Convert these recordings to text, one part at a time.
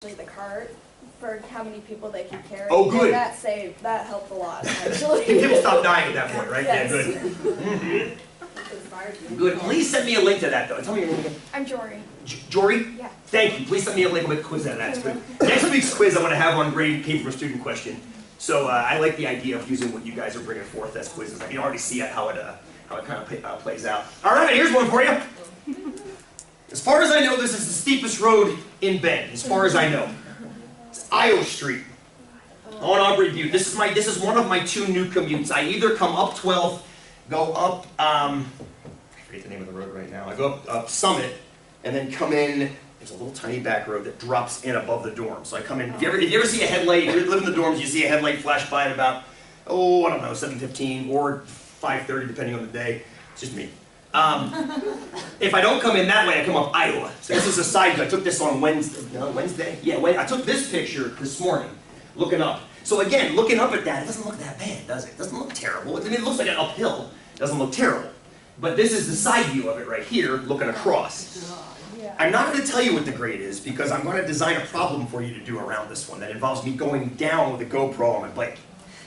the cart for how many people they can carry. Oh, good. And that helped a lot, actually. People stop dying at that point, right? Yes. Yeah, good. Good. Please send me a link to that, though. Tell me your name again. I'm Jory. Jory? Yeah. Thank you. Please send me a link. I'm going to quiz that. That's good. Next week's quiz I'm going to have on grade came from a student question. So I like the idea of using what you guys are bringing forth as quizzes. I can already see how it kind of plays out. All right, here's one for you. As far as I know, this is the steepest road in Bend. As far as I know, it's Iowa Street on Aubrey Butte. This is one of my two new commutes. I either come up 12th, go up I forget the name of the road right now. I go up Summit, and then come in. There's a little tiny back road that drops in above the dorm. So I come in. If you ever see a headlight, if you live in the dorms, you see a headlight flash by at about, I don't know, 7:15 or 5:30, depending on the day. It's just me. If I don't come in that way, I come up Iowa. So this is a side view. I took this on Wednesday? Yeah, I took this picture this morning, looking up. So again, looking up at that, it doesn't look that bad, does it? It doesn't look terrible. I mean, it looks like an uphill. It doesn't look terrible. But this is the side view of it right here, looking across. I'm not going to tell you what the grade is, because I'm going to design a problem for you to do around this one that involves me going down with a GoPro on my bike.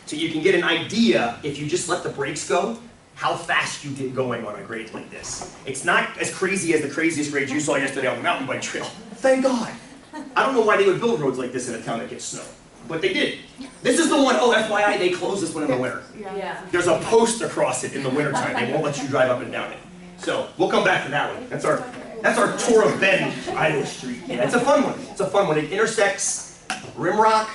So you can get an idea, if you just let the brakes go, how fast you get going on a grade like this. It's not as crazy as the craziest grades you saw yesterday on the mountain bike trail. Thank God. I don't know why they would build roads like this in a town that gets snow, but they did. This is the one, oh, FYI, they close this one in the winter. Yeah. There's a post across it in the wintertime. They won't let you drive up and down it. So we'll come back to that one. That's our tour of Bend, Iowa Street. Yeah, it's a fun one. It's a fun one. It intersects Rimrock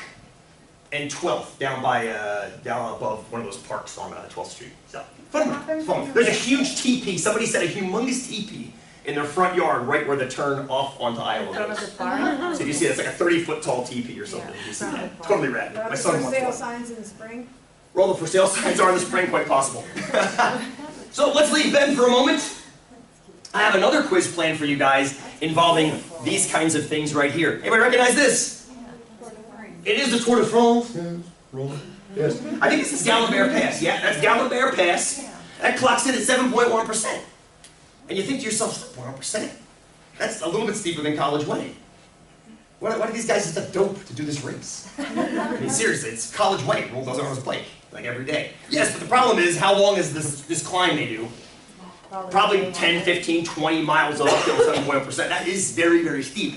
and 12th down above one of those parks on 12th Street. So fun one. Fun. There's a huge teepee. Somebody said a humongous teepee in their front yard, right where the turn off onto Iowa goes. So you see, it's like a 30-foot tall teepee or something. You see that? Totally rad. My son wants one. For sale signs in the spring? Well, the for sale signs are in the spring, quite possible. So let's leave Bend for a moment. I have another quiz planned for you guys involving these kinds of things right here. Anybody recognize this? It is the Tour de France. Yes. I think this is Galabert Pass. Yeah, that's Galabert Pass. That clocks in at 7.1%. And you think to yourself, 1%? That's a little bit steeper than College Way. Why do these guys just dope to do this race? I mean, seriously, it's College Way. Roll does it on his bike, like every day. Yes, but the problem is, how long is this climb they do? Probably 10, 15, 20 miles uphill, 7.1%. That is very, very steep.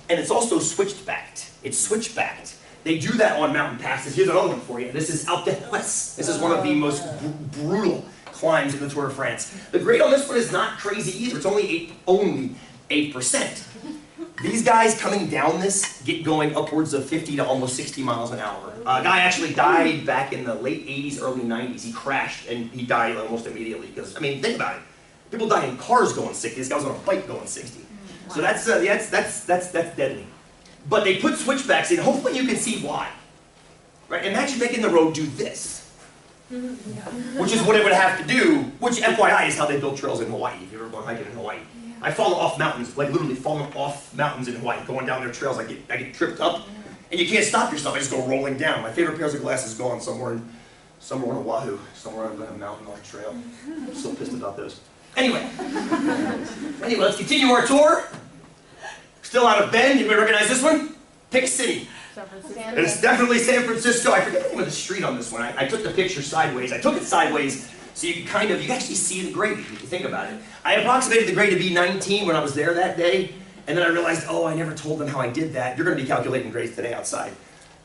And it's also switch-backed. It's switch-backed. They do that on mountain passes. Here's another one for you. This is Alpe d'Huez. This is one of the most brutal climbs in the Tour de France. The grade on this one is not crazy either. It's only 8%. These guys coming down this get going upwards of 50 to almost 60 miles an hour. A guy actually died back in the late 80s, early 90s. He crashed and he died almost immediately because, I mean, think about it. People die in cars going 60. This guy was on a bike going 60. So that's deadly. But they put switchbacks in. Hopefully you can see why. Right? Imagine making the road do this, which is what it would have to do. Which, FYI, is how they build trails in Hawaii. If you've ever gone hiking in Hawaii, I've fallen off mountains, like literally fallen off mountains in Hawaii, going down their trails. I get tripped up, and you can't stop yourself. I just go rolling down. My favorite pairs of glasses gone somewhere on Oahu, somewhere on a mountain or a trail. I'm so pissed about those. Anyway, let's continue our tour. Still out of Bend. Anybody recognize this one? Pick City. It's definitely San Francisco. I forget the name of the street on this one. I took the picture sideways. I took it sideways so you can you actually see the grade if you think about it. I approximated the grade to be 19 when I was there that day, and then I realized, oh, I never told them how I did that. You're going to be calculating grades today outside.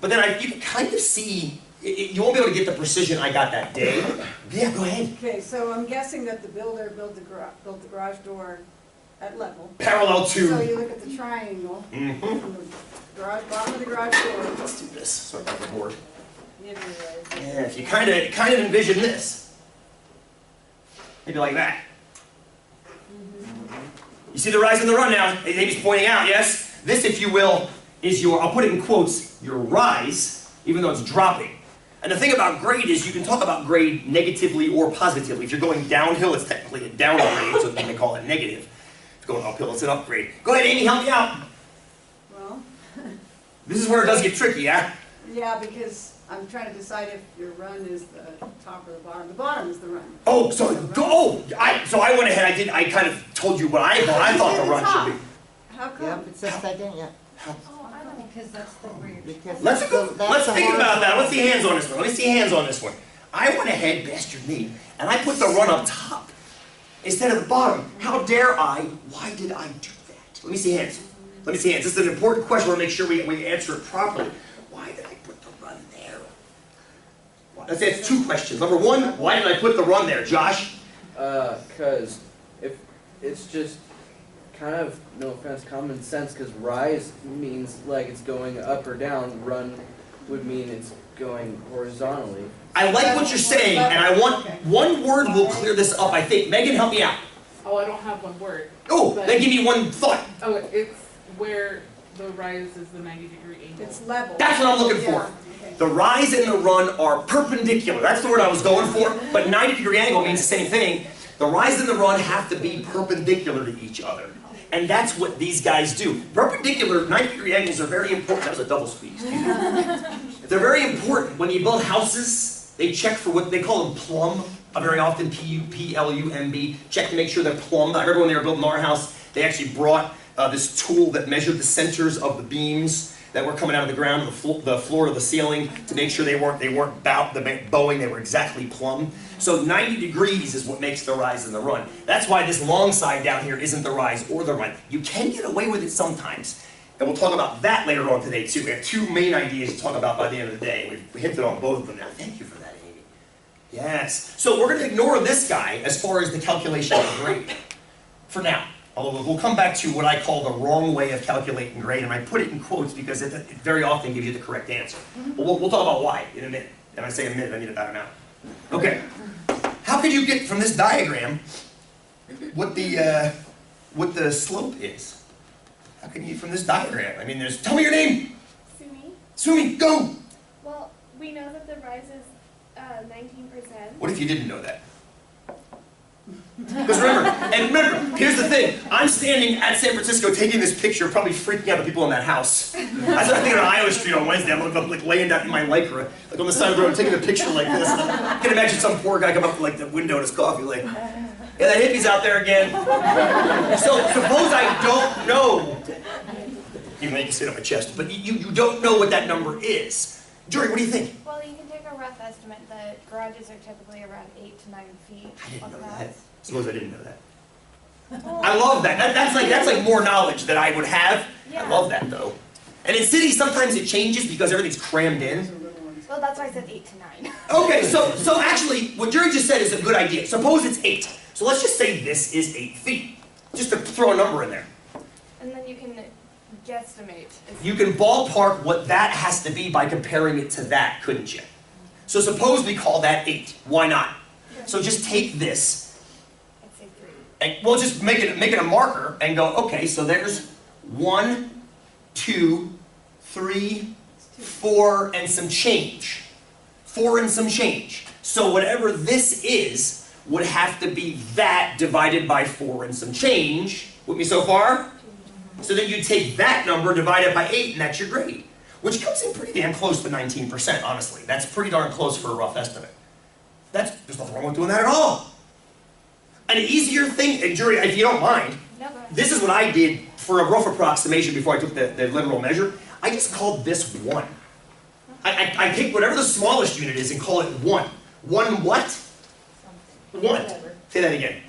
But then you can kind of see, you won't be able to get the precision I got that day. Yeah, go ahead. Okay, so I'm guessing that the builder built the garage door at level. Parallel to... So you look at the triangle, from the bottom of the garage door. Let's do this, so I got the board. Yeah, if you kind of envision this, maybe like that. You see the rise and the run now. Amy's pointing out, yes? This, if you will, is your, I'll put it in quotes, your rise, even though it's dropping. And the thing about grade is you can talk about grade negatively or positively. If you're going downhill, it's technically a downgrade, so they call it negative. If you're going uphill, it's an upgrade. Go ahead, Amy, help me out. Well... This is where it does get tricky, yeah? Yeah, because I'm trying to decide if your run is the top or the bottom. The bottom is the run. Oh, so I went ahead. I kind of told you what I thought the run should be. How come? Yeah, it's upside down, yeah. Oh, I don't Because that's the weird. Because Let's that's go. the- that's Let's the think about that. horizontal. Let's see hands on this one. Let me see hands on this one. I went ahead, bastard me, and I put the run up top instead of the bottom. How dare I? Why did I do that? Let me see hands. Let me see hands. This is an important question. I want to make sure we answer it properly. Why did I put the run there? Let's answer two questions. Number one, why did I put the run there, Josh? Cause if it's just kind of, no offense, common sense, because rise means like it's going up or down, run would mean it's going horizontally. I like what you're saying, and I want one word will clear this up. I think Megan, help me out. Oh, I don't have one word. Oh, then give me one thought. Oh, it's where the rise is the 90-degree angle. It's level. That's what I'm looking for. Yeah, okay. The rise and the run are perpendicular. That's the word I was going for, but 90-degree angle means the same thing. The rise and the run have to be perpendicular to each other. And that's what these guys do. Perpendicular 90-degree angles are very important. That was a double speak. They're very important. When you build houses, they check for what they call them plumb. Very often P-U-P-L-U-M-B. Check to make sure they're plumb. I remember when they were building our house, they actually brought this tool that measured the centers of the beams that were coming out of the ground, the floor to the ceiling, to make sure they weren't bowing, they were exactly plumb. So 90 degrees is what makes the rise and the run. That's why this long side down here isn't the rise or the run. You can get away with it sometimes. And we'll talk about that later on today too. We have two main ideas to talk about by the end of the day. We've hinted on both of them now. Thank you for that, Amy. Yes. So we're going to ignore this guy as far as the calculation of grade for now. Although we'll come back to what I call the wrong way of calculating grade, and I put it in quotes because it very often gives you the correct answer. But we'll talk about why in a minute. And I say a minute, I mean about an hour. Okay. How could you get from this diagram what the slope is? How can you get from this diagram? I mean, tell me your name. Sumi? Sumi, go. Well, we know that the rise is 19%. What if you didn't know that? Because remember, here's the thing. I'm standing at San Francisco taking this picture, probably freaking out the people in that house. That's what I'm thinking on Iowa Street on Wednesday. I'm like laying down in my Lycra, like on the side of the road, taking a picture like this. I can imagine some poor guy come up to like the window in his coffee, like, yeah, that hippie's out there again. So suppose I don't know, even though you can sit on my chest, but you don't know what that number is. Jory, what do you think? Well, you can take a rough estimate. The garages are typically around 8 to 9 feet. I didn't on know the that. house. Suppose I didn't know that. I love that. That's like more knowledge that I would have. I Yeah. love that though. And in cities, sometimes it changes because everything's crammed in. Well, that's why I said 8 to 9. Okay, so actually, what Jerry just said is a good idea. Suppose it's 8. So let's just say this is 8 feet. Just to throw a number in there. And then you can guesstimate. You can ballpark what that has to be by comparing it to that, couldn't you? So suppose we call that 8. Why not? So just take this. I'd say 3. And we'll just make it a marker and go, okay, so there's 1, 2, 3, 4, and some change. 4 and some change. So whatever this is would have to be that divided by 4 and some change. With me so far? So then you take that number, divide it by 8, and that's your grade. Which comes in pretty damn close to 19%, honestly. That's pretty darn close for a rough estimate. There's nothing wrong with doing that at all. An easier thing, and Jury, if you don't mind, No, go ahead. this is what I did for a rough approximation before I took the literal measure. I just called this 1. I picked whatever the smallest unit is and call it 1. 1 what? 1. Say that again.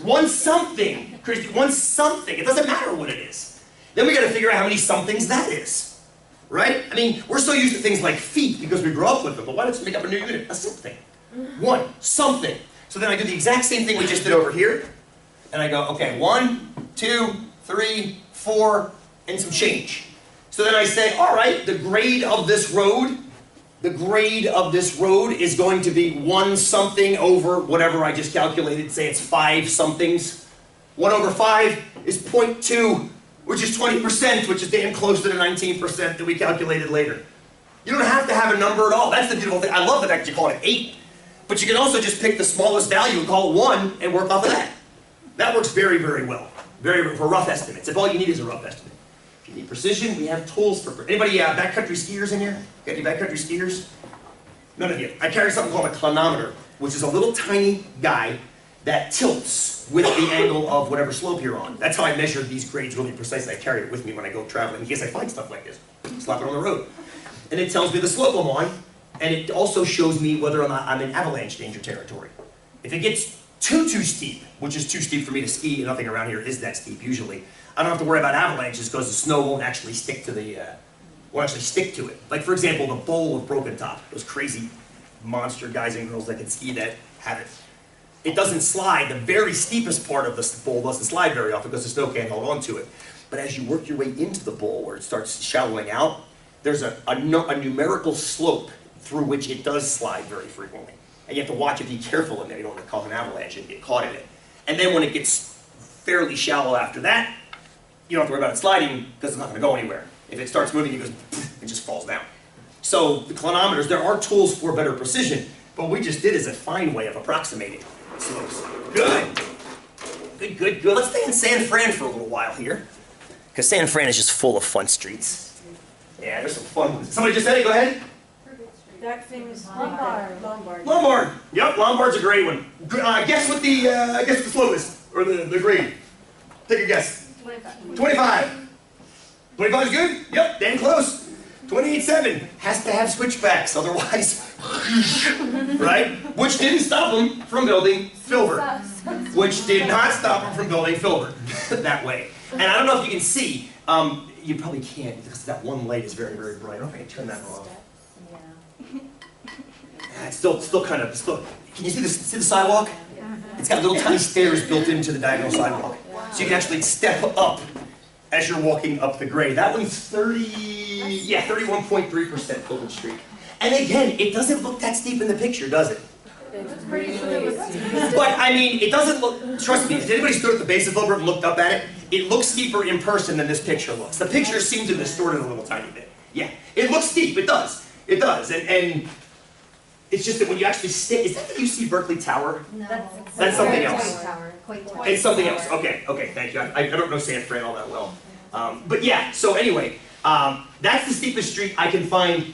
One something. Christy, one something. It doesn't matter what it is. Then we got to figure out how many somethings that is. Right? I mean, we're so used to things like feet because we grew up with them, but why don't you make up a new unit? A something. 1. Something. So then I do the exact same thing we just did over here. And I go, okay, 1, 2, 3, 4, and some change. So then I say, all right, the grade of this road is going to be 1 something over whatever I just calculated. Say it's 5 somethings. 1 over 5 is 0.2, which is 20%, which is damn close to the 19% that we calculated later. You don't have to have a number at all. That's the beautiful thing. I love the fact you call it 8. But you can also just pick the smallest value and call it 1 and work off of that. That works very, very well. For rough estimates. If all you need is a rough estimate. If you need precision, we have tools for... Anybody backcountry skiers in here? Got any backcountry skiers? None of you. I carry something called a clinometer, which is a little tiny guy that tilts with the angle of whatever slope you're on. That's how I measure these grades really precisely. I carry it with me when I go traveling in case I find stuff like this. Slap it on the road. And it tells me the slope I'm on, and it also shows me whether or not I'm in avalanche danger territory. If it gets too steep, which is too steep for me to ski, and nothing around here is that steep usually, I don't have to worry about avalanches because the snow won't actually stick to it. Like for example, the bowl of Broken Top, those crazy monster guys and girls that can ski that have it. It doesn't slide. The very steepest part of the bowl doesn't slide very often because the snow can't hold on to it. But as you work your way into the bowl where it starts shallowing out, there's a numerical slope through which it does slide very frequently. And you have to watch it, be careful in there. You don't want to cause an avalanche and get caught in it. And then when it gets fairly shallow after that, you don't have to worry about it sliding because it's not going to go anywhere. If it starts moving, it just falls down. So the clinometers, there are tools for better precision, but what we just did is a fine way of approximating slopes. Good. Good. Let's stay in San Fran for a little while here, because San Fran is just full of fun streets. Yeah, there's some fun ones. Somebody just said it, go ahead. That famous Lombard. Lombard. Yep, Lombard's a great one. Guess what the slope is, or the grade. Take a guess. 25. 25 is good? Yep, damn close. 28.7 has to have switchbacks, otherwise, right? Which didn't stop them from building Filbert. Which did not stop them from building Filbert that way. And I don't know if you can see, you probably can't because that one light is very, very bright. I don't know if I can turn that off. It's still kind of, can you see the sidewalk? It's got little tiny stairs built into the diagonal sidewalk. So you can actually step up as you're walking up the grade. That one's 31.3% Filbert Street. And again, it doesn't look that steep in the picture, does it? It's pretty sure it was But I mean, it doesn't look, trust me, if anybody stood at the base of Filbert and looked up at it, it looks steeper in person than this picture looks. The picture seems to distort it a little tiny bit. Yeah, it looks steep, it does. It does, and it's just that when you actually stick, is that the UC Berkeley Tower? No. That's something else. Quite It's something else. Okay, thank you. I don't know San Fran all that well. But yeah, so anyway, that's the steepest street I can find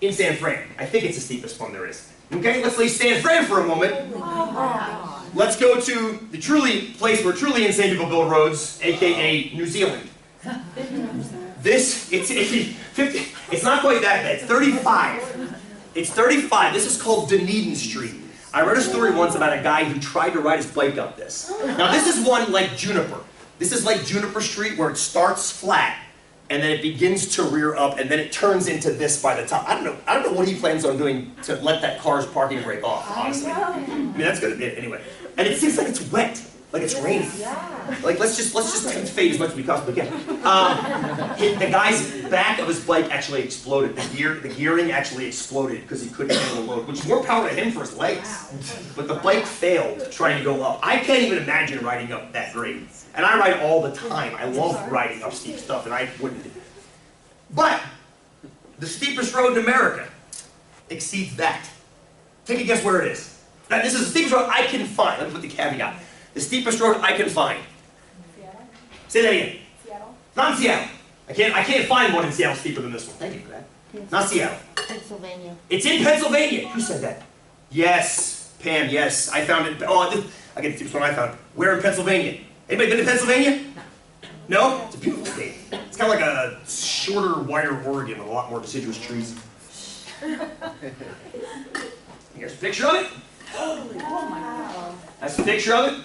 in San Fran. I think it's the steepest one there is. Okay, let's leave San Fran for a moment. Let's go to the place where truly insane people build roads, aka New Zealand. It's not quite that bad. It's 35. It's 35. This is called Dunedin Street. I read a story once about a guy who tried to ride his bike up this. Now this is one like Juniper. This is like Juniper Street where it starts flat and then it begins to rear up and then it turns into this by the top. I don't know what he plans on doing to let that car's parking brake off, honestly. I mean that's gonna be it anyway. And it seems like it's wet. Like it's raining. Like let's just fade as much as we possibly can. The guy's back of his bike actually exploded. The gearing actually exploded because he couldn't handle the load, which is more power to him for his legs. But the bike failed trying to go up. I can't even imagine riding up that grade. And I ride all the time. I love riding up steep stuff, and I wouldn't. But the steepest road in America exceeds that. Take a guess where it is. Now, this is the steepest road I can find. Let me put the caveat. The steepest road I can find. Seattle? Say that again. Seattle? Not in Seattle. I can't find one in Seattle steeper than this one. Thank you for that. Not Seattle. Pennsylvania. It's in Pennsylvania. Who said that? Yes, Pam, yes. I found it. Oh, I get the steepest one I found. Where in Pennsylvania? Anybody been to Pennsylvania? No? It's a beautiful state. It's kind of like a shorter, wider Oregon with a lot more deciduous trees. Here's a picture of it. Oh my God. That's a picture of it.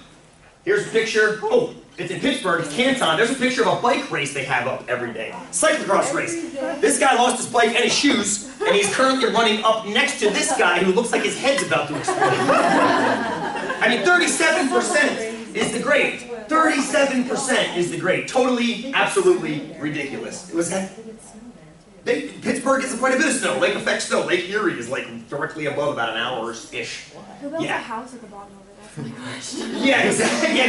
Here's a picture. Oh, it's in Pittsburgh. It's Canton. There's a picture of a bike race they have up every day. Cyclocross race. This guy lost his bike and his shoes, and he's currently running up next to this guy who looks like his head's about to explode. I mean, 37% is the grade. 37% is the grade. Totally, absolutely ridiculous. Was that? Pittsburgh gets quite a bit of snow. Lake effect snow. Lake Erie is like directly above about an hour-ish. Who built Yeah. a house at the bottom of it? That's my question. Yeah, exactly. Yeah,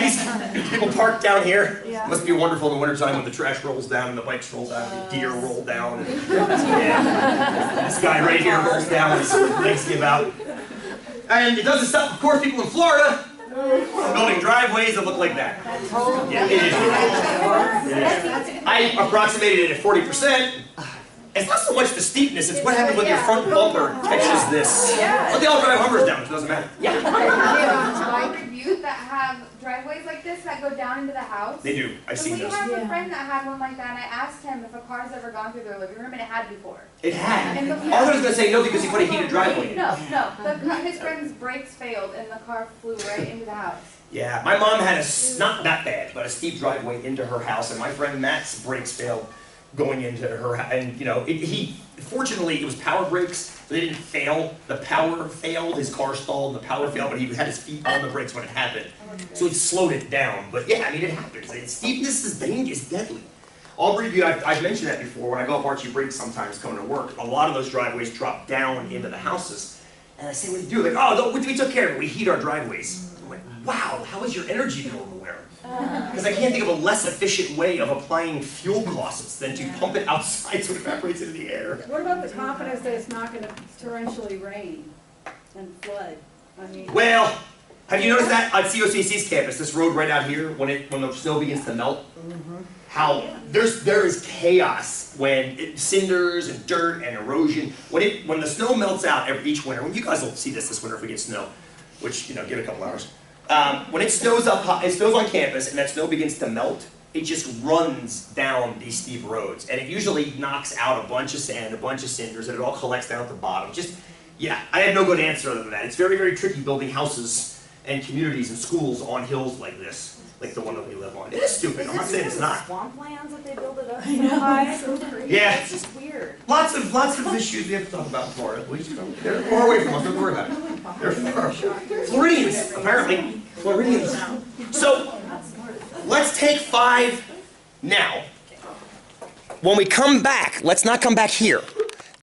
these people park down here. Yeah. Must be wonderful in the wintertime when the trash rolls down and the bikes roll down and the deer roll down. And, yeah. This guy right here rolls down and makes me about. And it doesn't stop, of course, people in Florida from building driveways that look like that. Yeah, it is. I approximated it at 40%. It's not so much the steepness, it's what happens when your front bumper catches this. Well, they all drive Hummers down, it doesn't matter. Yeah. My commute that that go down into the house? They do. I've So seen we those. have a Yeah. friend that had one like that, and I asked him if a car's ever gone through their living room, and it had before. It had. And the, I was gonna say no because he put a heated driveway in. No, his friend's brakes failed, and the car flew right into the house. Yeah, my mom had not that bad, but a steep driveway into her house, and my friend Matt's brakes failed going into her house. And, you know, fortunately, it was power brakes, so they didn't fail. The power failed, his car stalled, the power failed, but he had his feet on the brakes when it happened. So it slowed it down. But yeah, I mean, it happens. Steepness is dangerous, deadly. Aubrey View, I've mentioned that before, when I go up Archie Briggs sometimes coming to work, a lot of those driveways drop down into the houses. And I say, what do you do? Like, oh, we took care of it, we heat our driveways. I'm like, wow, how is your energy bill lower? Because I can't think of a less efficient way of applying fuel costs than to pump it outside so it evaporates into the air. What about the confidence that it's not gonna torrentially rain and flood? I mean, Well, have you noticed that on COCC's campus, this road right out here, when the snow begins to melt? How there is chaos when cinders and dirt and erosion. When the snow melts out each winter, when you guys will see this winter if we get snow, which, you know, give it a couple hours. When it snows on campus and that snow begins to melt, it just runs down these steep roads. And it usually knocks out a bunch of sand, a bunch of cinders, and it all collects down at the bottom. Yeah, I have no good answer other than that. It's very, very tricky building houses and communities and schools on hills like this, like the one that we live on. It is stupid, I'm not saying it's not. Swamplands that they build it up I know, so high. it's so crazy. Yeah. It's just weird. Lots of issues we have to talk about in Florida. They're far away from us, don't worry about it. They're far. Floridians, apparently. Floridians. So, let's take 5 now. When we come back, let's not come back here.